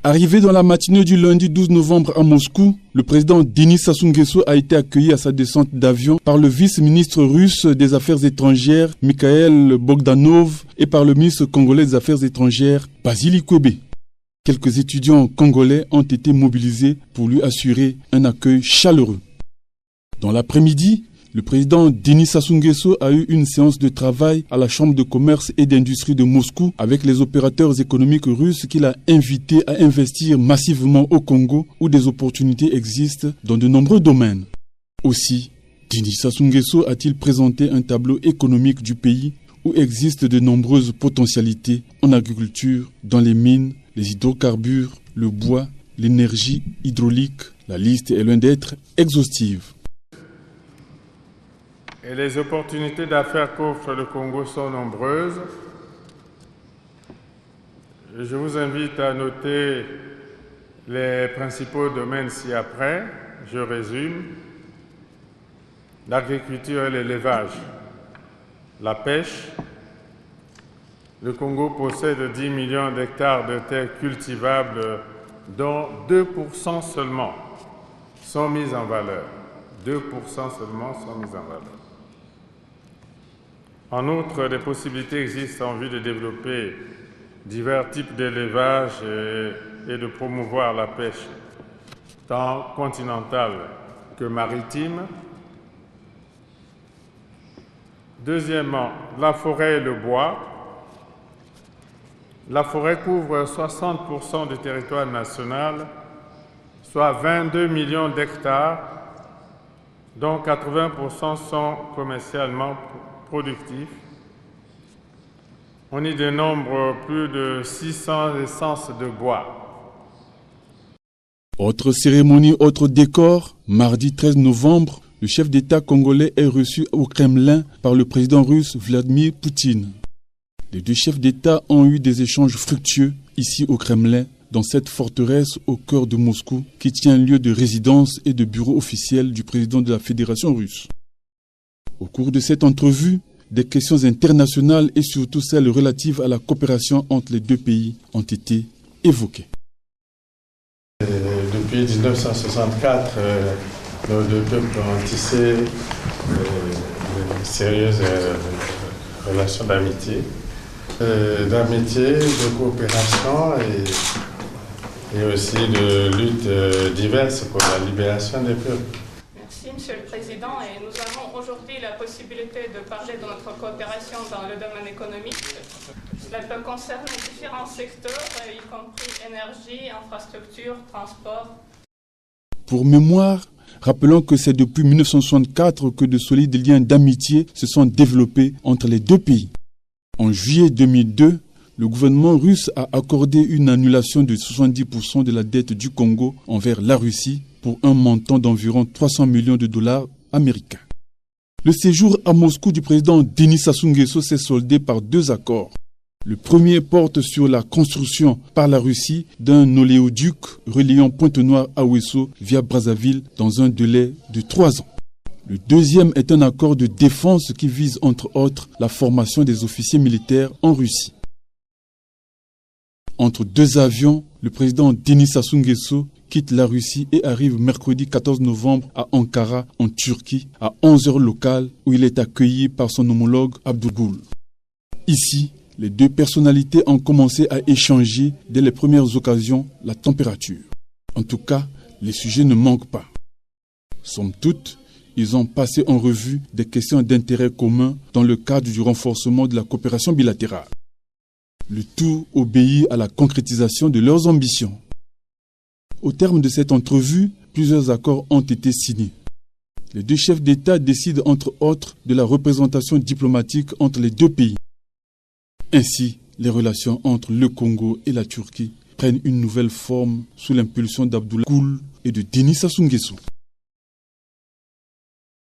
Arrivé dans la matinée du lundi 12 novembre à Moscou, le président Denis Sassou Nguesso a été accueilli à sa descente d'avion par le vice-ministre russe des Affaires étrangères, Mikhail Bogdanov, et par le ministre congolais des Affaires étrangères, Basile Ikwebe. Quelques étudiants congolais ont été mobilisés pour lui assurer un accueil chaleureux. Dans l'après-midi, le président Denis Sassou Nguesso a eu une séance de travail à la Chambre de commerce et d'industrie de Moscou avec les opérateurs économiques russes qu'il a invités à investir massivement au Congo où des opportunités existent dans de nombreux domaines. Aussi, Denis Sassou Nguesso a-t-il présenté un tableau économique du pays où existent de nombreuses potentialités en agriculture, dans les mines, les hydrocarbures, le bois, l'énergie hydraulique. La liste est loin d'être exhaustive. Et les opportunités d'affaires qu'offre le Congo sont nombreuses. Je vous invite à noter les principaux domaines ci-après. Je résume. L'agriculture et l'élevage. La pêche. Le Congo possède 10 millions d'hectares de terres cultivables dont 2% seulement sont mis en valeur. 2% seulement sont mis en valeur. En outre, des possibilités existent en vue de développer divers types d'élevage et de promouvoir la pêche, tant continentale que maritime. Deuxièmement, la forêt et le bois. La forêt couvre 60% du territoire national, soit 22 millions d'hectares, dont 80% sont commercialement productifs. On y dénombre plus de 600 essences de bois. Autre cérémonie, autre décor. Mardi 13 novembre, le chef d'État congolais est reçu au Kremlin par le président russe Vladimir Poutine. Les deux chefs d'État ont eu des échanges fructueux ici au Kremlin, dans cette forteresse au cœur de Moscou, qui tient lieu de résidence et de bureau officiel du président de la Fédération russe. Au cours de cette entrevue, des questions internationales et surtout celles relatives à la coopération entre les deux pays ont été évoquées. Depuis 1964, nos deux peuples ont tissé de sérieuses relations d'amitié, de coopération et aussi de luttes diverses pour la libération des peuples. Merci, Monsieur le Président. Et nous avons aujourd'hui la possibilité de parler de notre coopération dans le domaine économique. Cela peut concerner différents secteurs, y compris énergie, infrastructure, transport. Pour mémoire, rappelons que c'est depuis 1964 que de solides liens d'amitié se sont développés entre les deux pays. En juillet 2002, le gouvernement russe a accordé une annulation de 70% de la dette du Congo envers la Russie pour un montant d'environ 300 millions de dollars américains. Le séjour à Moscou du président Denis Sassou Nguesso s'est soldé par deux accords. Le premier porte sur la construction par la Russie d'un oléoduc reliant Pointe-Noire à Ouesso via Brazzaville dans un délai de 3 ans. Le deuxième est un accord de défense qui vise entre autres la formation des officiers militaires en Russie. Entre deux avions, le président Denis Sassou Nguesso quitte la Russie et arrive mercredi 14 novembre à Ankara, en Turquie, à 11h locales, où il est accueilli par son homologue Abdul. Ici, les deux personnalités ont commencé à échanger dès les premières occasions la température. En tout cas, les sujets ne manquent pas. Somme toute, ils ont passé en revue des questions d'intérêt commun dans le cadre du renforcement de la coopération bilatérale. Le tout obéit à la concrétisation de leurs ambitions. Au terme de cette entrevue, plusieurs accords ont été signés. Les deux chefs d'État décident entre autres de la représentation diplomatique entre les deux pays. Ainsi, les relations entre le Congo et la Turquie prennent une nouvelle forme sous l'impulsion d'Abdoulaye Koul et de Denis Sassou Nguesso.